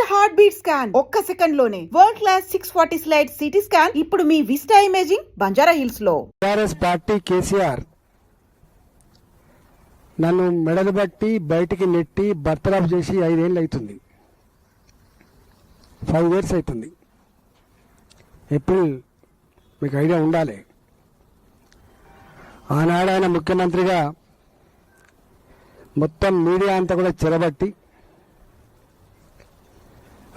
Heart beat scan ఒక్క second లోనే world class 640 slide CT scan ఇప్పుడు మీ విస్టా ఇమేజింగ్ బంజారా హిల్స్ లో. టిఆర్ఎస్ పార్టీ కేసీఆర్ నన్ను మెడలు బట్టి బయటికి నెట్టి బర్తరాఫ్ చేసి 5 ఏళ్ళు అవుతుంది, 5 years అవుతుంది. ఏప్రిల్ మీకు ఐడియా ఉండాలి. ఆనాడు ఆయన ముఖ్యమంత్రిగా మొత్తం మీడియా అంతా కూడా చెరబట్టి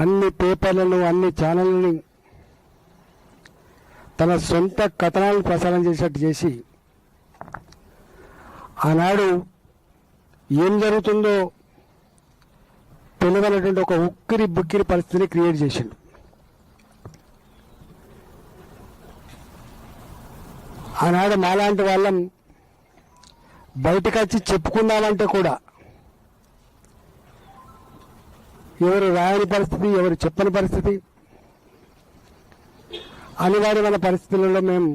అన్ని పేపర్లను అన్ని ఛానళ్ళని తన సొంత కథనాలను ప్రసారం చేసేట్టు చేసి ఆనాడు ఏం జరుగుతుందో తెలియనటువంటి ఒక ఉక్కిరి బుక్కిరి పరిస్థితిని క్రియేట్ చేసిండు. ఆనాడు మాలాంటి వాళ్ళం బయటకు వచ్చి చెప్పుకుందామంటే కూడా ఎవరు రాయని పరిస్థితి, ఎవరు చెప్పని పరిస్థితి, అనివార్యమైన పరిస్థితులలో మేము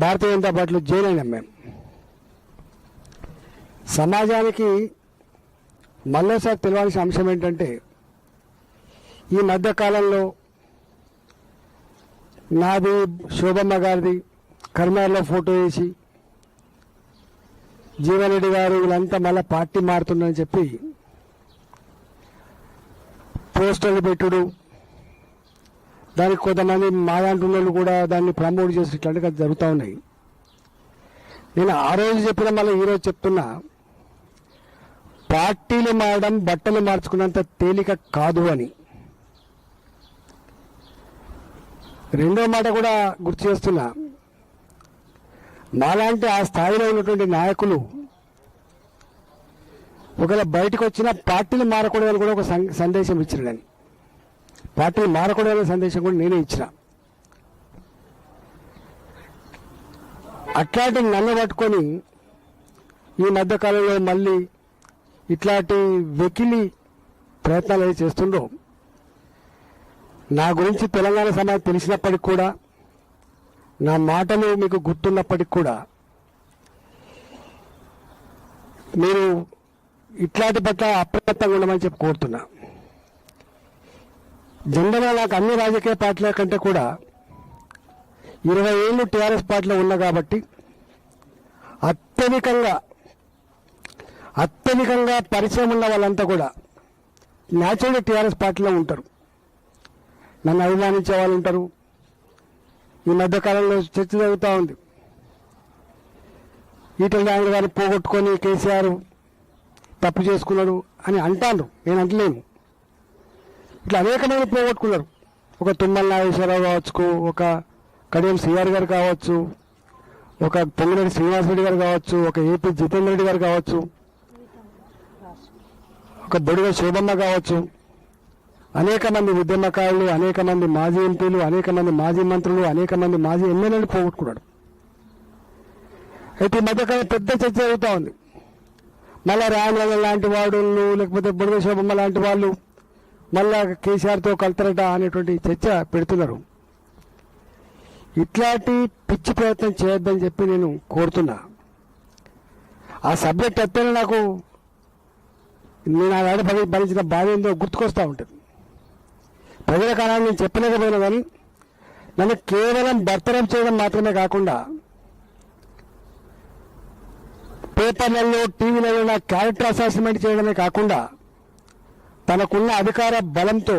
భారతీయ జనతా పార్టీలో జాయిన్ అయినాం. మేము సమాజానికి మళ్ళీసారి తెలియాల్సిన అంశం ఏంటంటే, ఈ మధ్యకాలంలో నాది శోభమ్మ గారిది కర్మార్లో ఫోటో వేసి జీవన్ రెడ్డి గారు వీళ్ళంతా మళ్ళీ పార్టీ మారుతుందని చెప్పి పోస్టర్లు పెట్టుడు, దానికి కొంతమంది మాలాంటి కూడా దాన్ని ప్రమోట్ చేసి ఇట్లాంటివి జరుగుతూ ఉన్నాయి. నేను ఆ రోజు చెప్పిన మళ్ళీ ఈరోజు చెప్తున్నా, పార్టీలు మారడం బట్టలు మార్చుకున్నంత తేలిక కాదు అని. రెండో మాట కూడా గుర్తు చేస్తున్నా, మాలాంటి ఆ స్థాయిలో ఉన్నటువంటి నాయకులు ఒకవేళ బయటకు వచ్చిన పార్టీలు మారకూడదని కూడా ఒక సందేశం ఇచ్చినాడని, పార్టీలు మారకూడదనే సందేశం కూడా నేనే ఇచ్చిన. అట్లాంటి నన్ను పట్టుకొని ఈ మధ్యకాలంలో మళ్ళీ ఇట్లాంటి వెకిలి ప్రయత్నాలు ఏవి చేస్తుండో, నా గురించి తెలంగాణ సమాజం తెలిసినప్పటికి కూడా, నా మాటలు మీకు గుర్తున్నప్పటికి కూడా మీరు ఇట్లాంటి పట్ల అప్రమత్తంగా ఉండమని చెప్పి కోరుతున్నా. జనరల్గా నాకు అన్ని రాజకీయ పార్టీల కంటే కూడా 20 ఏళ్ళు టీఆర్ఎస్ పార్టీలో ఉన్నా కాబట్టి అత్యధికంగా పరిచయం ఉన్న వాళ్ళంతా కూడా న్యాచురల్గా టీఆర్ఎస్ పార్టీలో ఉంటారు. నన్ను అభిమానించే వాళ్ళు ఉంటారు. ఈ మధ్యకాలంలో చర్చ జరుగుతూ ఉంది, ఈటల రాజేంద్ర గారిని పోగొట్టుకొని కేసీఆర్ తప్పు చేసుకున్నాడు అని అంటాను. నేను అంటలేను. ఇట్లా అనేక మంది పోగొట్టుకున్నారు. ఒక తుమ్మల నాగేశ్వరరావు కావచ్చు, ఒక కడియం సిఆర్ గారు కావచ్చు, ఒక పొంగిరెడ్డి శ్రీనివాసరెడ్డి గారు కావచ్చు, ఒక ఏపీ జితేందర్ రెడ్డి గారు కావచ్చు, ఒక బొడిగ శోభమ్మ కావచ్చు, అనేక మంది ఉద్యమకారులు, అనేక మంది మాజీ ఎంపీలు, అనేక మంది మాజీ మంత్రులు, అనేక మంది మాజీ ఎమ్మెల్యేలు పోగొట్టుకున్నాడు. అయితే ఈ మధ్యకాలం పెద్ద చర్చ జరుగుతూ ఉంది. మళ్ళా రామరాజు లాంటి వాళ్ళు, లేకపోతే బొడిగ శోభమ్మ లాంటి వాళ్ళు మళ్ళా కేసీఆర్తో కలుతారట అనేటువంటి చర్చ పెడుతున్నారు. ఇట్లాంటి పిచ్చి ప్రయత్నం చేయొద్దని చెప్పి నేను కోరుతున్నా. ఆ సబ్జెక్ట్ ఎత్తైనా నాకు నేను ఆడ భరించిన బాధ ఏందో గుర్తుకొస్తూ ఉంటుంది. ప్రజల కాలాన్ని నేను చెప్పలేకపోయినా కానీ నన్ను కేవలం బర్తరఫ్ చేయడం మాత్రమే కాకుండా పేపర్లలో, టీవీలలో నా క్యారెక్టర్ అసాసిన్మెంట్ చేయడమే కాకుండా తనకున్న అధికార బలంతో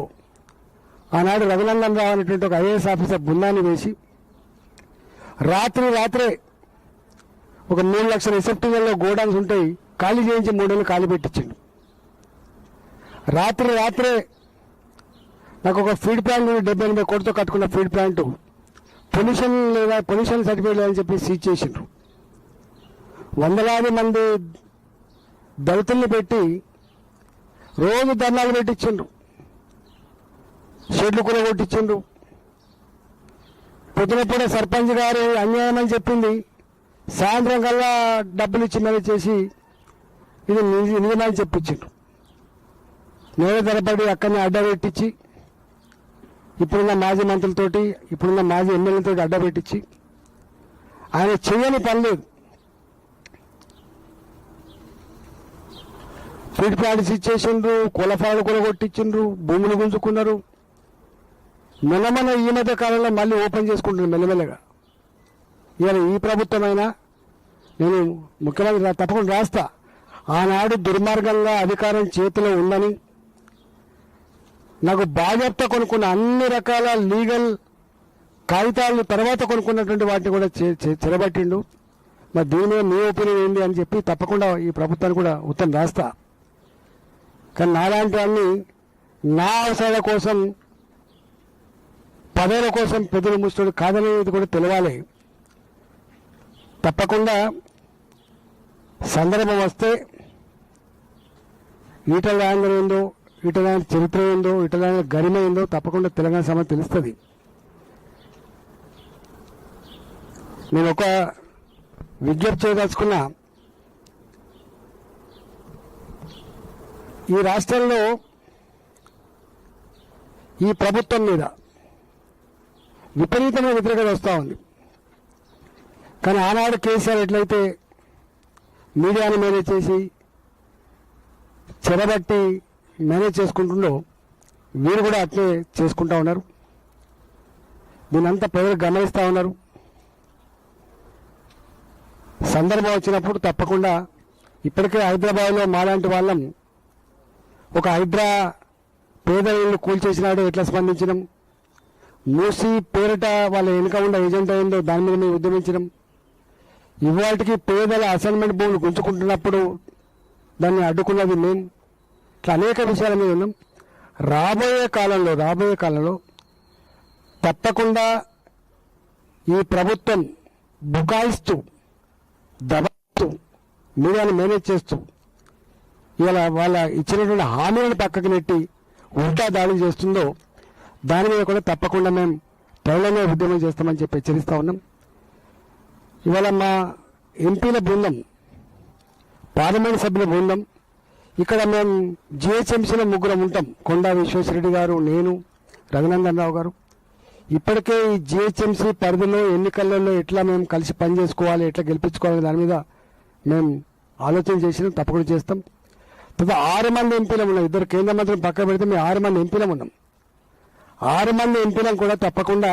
ఆనాడు రఘునందన్ రావు అనేటువంటి ఒక ఐఏఎస్ ఆఫీసర్ బృందాన్ని వేసి రాత్రే ఒక 3 లక్షల రిసెప్టివ్లలో గోడౌన్స్ ఉంటాయి, ఖాళీ చేయించి 3 ఏళ్ళు ఖాళీ పెట్టించిండు. రాత్రే నాకు ఒక ఫీడ్ ప్లాంట్ 78 కోట్లతో కట్టుకున్న ఫీడ్ ప్లాంట్ పొల్యూషన్ సర్టిఫికేట్ లేదని చెప్పి సీజ్ చేసిండ్రు. వందలాది మంది దళితుల్ని పెట్టి రోజు ధర్నాలు పెట్టించిండ్రు, షెడ్లు కూడా కొట్టించిండ్రు. పొద్దునప్పుడే సర్పంచ్ గారు అన్యాయం అని చెప్పింది, సాయంత్రం కల్లా డబ్బులు ఇచ్చిందని చేసి ఇది నిజమని చెప్పించిండ్రు. నేనే తరబడి అక్కడనే అడ్డ పెట్టించి ఇప్పుడున్న మాజీ మంత్రులతోటి, ఇప్పుడున్న మాజీ ఎమ్మెల్యేలతో అడ్డ పెట్టించి ఆయన చేయని పని లేదు. ఫీడ్ ప్లాంట్స్ ఇచ్చేసిండ్రు, కులఫాలు కొలగొట్టించిండ్రు, భూములు గుంజుకున్నారు. ఈ మధ్య కాలంలో మళ్ళీ ఓపెన్ చేసుకుంటున్నారు మెల్లమెల్లగా. ఇవాళ ఈ ప్రభుత్వమైనా నేను ముఖ్యమంత్రి తప్పకుండా రాస్తా, ఆనాడు దుర్మార్గంగా అధికారం చేతిలో ఉందని నాకు బాధ్యత కొనుక్కున్న అన్ని రకాల లీగల్ కాగితాలను తర్వాత కొనుక్కున్నటువంటి వాటిని కూడా చెరబట్టిండు. మరి దీని మీద మీ ఒపీనియన్ ఏంటి అని చెప్పి తప్పకుండా ఈ ప్రభుత్వాన్ని కూడా ఉత్తరం రాస్తా. కానీ నాలాంటి అన్ని నా అవసరాల కోసం పదవుల కోసం ప్రజలు ముస్తుడు కాదనేది కూడా తెలవాలి. తప్పకుండా సందర్భం వస్తే ఈటల రాజేందర్ ఏందో, ఈటల చరిత్ర ఏందో, ఈటల గరిమ ఏందో తప్పకుండా తెలంగాణ సమాజం తెలుస్తుంది. నేను ఒక విజ్ఞప్తి చేయదలుచుకున్నా. ఈ రాష్ట్రంలో ఈ ప్రభుత్వం మీద విపరీతమైన వ్యతిరేకత వస్తూ ఉంది. కానీ ఆనాడు కేసీఆర్ ఎట్లయితే మీడియాను మేనేజ్ చేసి చెరబట్టి మేనేజ్ చేసుకుంటుండో వీరు కూడా అట్లే చేసుకుంటా ఉన్నారు. దీనంతా ప్రజలు గమనిస్తూ ఉన్నారు. సందర్భం వచ్చినప్పుడు తప్పకుండా ఇప్పటికే హైదరాబాద్లో మాలాంటి వాళ్ళం ఒక హైడ్రా పేద ఇళ్ళు కూల్చేసినాడు ఎట్లా స్పందించడం, మూసి పేరిట వాళ్ళ వెనుక ఉన్న ఏజెంట్ అయిందో దాని మీద మేము ఉద్యమించడం, ఇవాటికి పేదల అసైన్మెంట్ భూములు గుంజుకుంటున్నప్పుడు దాన్ని అడ్డుకున్నది మేము. ఇట్లా అనేక విషయాల మీద ఉన్నాం. రాబోయే కాలంలో తప్పకుండా ఈ ప్రభుత్వం బుకాయిస్తూ దబాయిస్తూ మీడియాను మేనేజ్ చేస్తూ ఇలా వాళ్ళ ఇచ్చినటువంటి హామీలను పక్కకు నెట్టి ఉల్టా దాడులు చేస్తుందో దాని మీద కూడా తప్పకుండా మేము త్వరలోనే ఉద్యమం చేస్తామని చెప్పి హెచ్చరిస్తూ ఉన్నాం. ఇవాళ మా ఎంపీల బృందం, పార్లమెంట్ సభ్యుల బృందం ఇక్కడ మేము జిహెచ్ఎంసీలో ముగ్గురం ఉంటాం. కొండా విశ్వేశ్వరరెడ్డి గారు, నేను, రఘునందన్ రావు గారు. ఇప్పటికే ఈ జిహెచ్ఎంసీ పరిధిలో ఎన్నికలలో ఎట్లా మేము కలిసి పనిచేసుకోవాలి, ఎట్లా గెలిపించుకోవాలి దాని మీద మేము ఆలోచన చేసినాం. తప్పకుండా చేస్తాం. తర్వాత 6 మంది ఎంపీలం ఉన్నాం. 2 కేంద్ర మంత్రులు పక్క పెడితే మేము 6 మంది ఎంపీలం ఉన్నాం. 6 మంది ఎంపీలం కూడా తప్పకుండా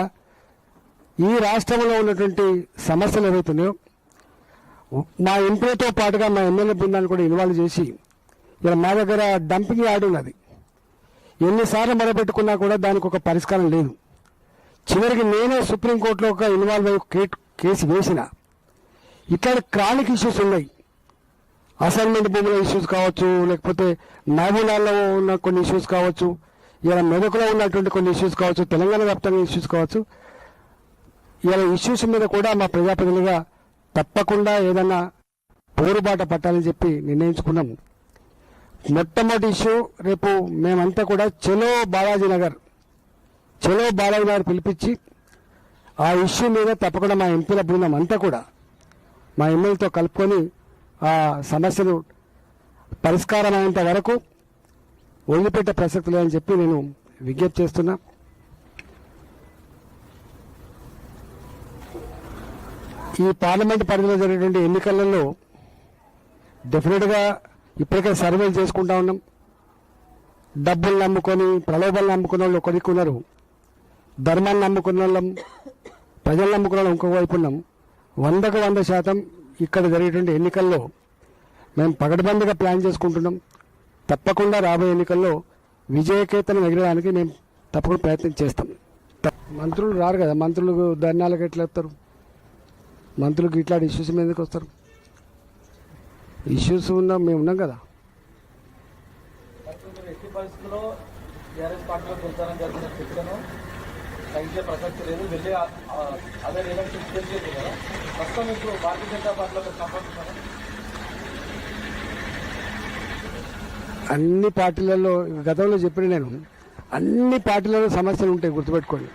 ఈ రాష్ట్రంలో ఉన్నటువంటి సమస్యలు ఏవైతున్నాయో మా ఎంపీలతో పాటుగా మా ఎమ్మెల్యే బృందాన్ని కూడా ఇన్వాల్వ్ చేసి, ఇలా మా దగ్గర డంపింగ్ యార్డ్ ఉన్నది. ఎన్నిసార్లు మొదలుపెట్టుకున్నా కూడా దానికి ఒక పరిష్కారం లేదు. చివరికి నేనే సుప్రీంకోర్టులో ఒక ఇన్వాల్వ్ అయ్యి కేసు వేసిన. ఇట్లాంటి క్రానిక్ ఇష్యూస్ ఉన్నాయి. అసైన్మెంట్ భూముల ఇష్యూస్ కావచ్చు, లేకపోతే మహబూబ్నగర్లో ఉన్న కొన్ని ఇష్యూస్ కావచ్చు, ఇలా మెదకులో ఉన్నటువంటి కొన్ని ఇష్యూస్ కావచ్చు, తెలంగాణ వ్యాప్తంగా ఇష్యూస్ కావచ్చు. ఇలా ఇష్యూస్ మీద కూడా మా ప్రజాప్రతినిధిగా తప్పకుండా ఏదన్నా పోరుబాట పట్టాలని చెప్పి నిర్ణయించుకున్నాం. మొట్టమొదటి ఇష్యూ రేపు మేమంతా కూడా చలో బాలాజీ నగర్ పిలిపించి ఆ ఇష్యూ మీద తప్పకుండా మా ఎంపీల బృందం అంతా కూడా మా ఎమ్మెల్యేతో కలుపుకొని ఆ సమస్యలు పరిష్కారం అయ్యేంత వరకు వదిలిపెట్టే ప్రసక్తి లేదని చెప్పి నేను విజ్ఞప్తి చేస్తున్నా. ఈ పార్లమెంట్ పరిధిలో జరిగేటువంటి ఎన్నికలలో డెఫినెట్గా ఇప్పటికే సర్వేలు చేసుకుంటా ఉన్నాం. డబ్బులు నమ్ముకొని ప్రలోభాలు నమ్ముకున్న వాళ్ళు ఒకరికి ఉన్నారు, ధర్మాన్ని నమ్ముకున్న వాళ్ళం, ప్రజలు నమ్ముకున్న వాళ్ళు ఇంకొక వైపు ఉన్నాం. 100% ఇక్కడ జరిగేటువంటి ఎన్నికల్లో మేము పగడబందిగా ప్లాన్ చేసుకుంటున్నాం. తప్పకుండా రాబోయే ఎన్నికల్లో విజయకేతనం ఎగరడానికి మేము తప్పకుండా ప్రయత్నం చేస్తాం. మంత్రులు రారు కదా, మంత్రులు ధర్నాలకు ఎట్లా వస్తారు? మంత్రులకు ఇట్లాంటి ఇష్యూస్ మీదకి వస్తారు. ఇష్యూస్ ఉన్నాం, మేము ఉన్నాం కదా. అన్ని పార్టీలలో గతంలో చెప్పిన నేను, అన్ని పార్టీలలో సమస్యలు ఉంటాయి, గుర్తుపెట్టుకోండి.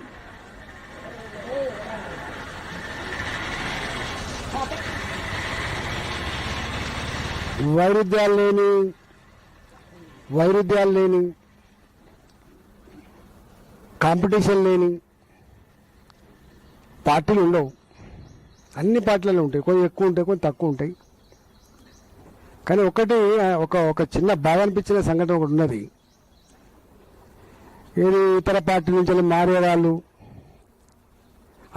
వైరుధ్యాలు లేని కాంపిటీషన్ లేని పార్టీలు ఉండవు. అన్ని పార్టీలలో ఉంటాయి, కొన్ని ఎక్కువ ఉంటాయి, కొన్ని తక్కువ ఉంటాయి. కానీ ఒకటి ఒక చిన్న బాధ అనిపించిన సంఘటన ఒకటి ఉన్నది. ఇది ఇతర పార్టీ నుంచి మారే వాళ్ళు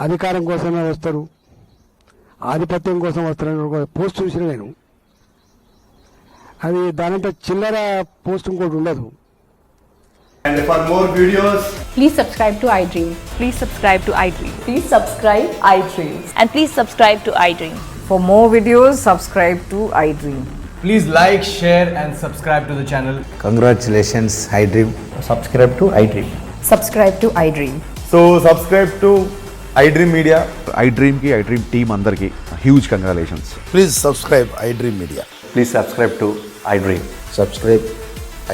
అధికారం కోసమే వస్తారు, ఆధిపత్యం కోసం వస్తారని ఒక పోస్ట్ చూసిన నేను. అది దానంత చిల్లర పోస్ట్ ఇంకోటి ఉండదు. And for more videos, Please subscribe to iDream. Please subscribe to iDream. Please subscribe iDream. And please subscribe to iDream. For more videos, subscribe to iDream. please like, share and subscribe to the channel. Congratulations, iDream. subscribe to iDream. Subscribe to iDream. So subscribe to iDream Media. iDream ki iDream team అందరికి huge congratulations. Please subscribe iDream Media. Please subscribe to iDream. Subscribe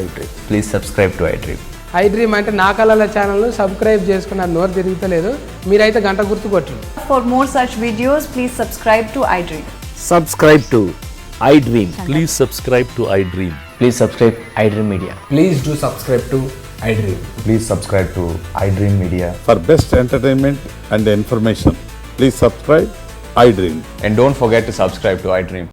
iDream. Please subscribe to iDream. iDream అంటే నా కళల ఛానల్ను subscribe చేసుకున్న నోరు తిరుగుతలేదు, మీరైతే గంట గుర్తు కొట్టండి. For more such videos, please subscribe to iDream. Subscribe to iDream. Please subscribe to iDream. Please subscribe iDream Media. Please do subscribe to iDream. Please subscribe to iDream Media. For best entertainment and information, please subscribe iDream. And don't forget to subscribe to iDream.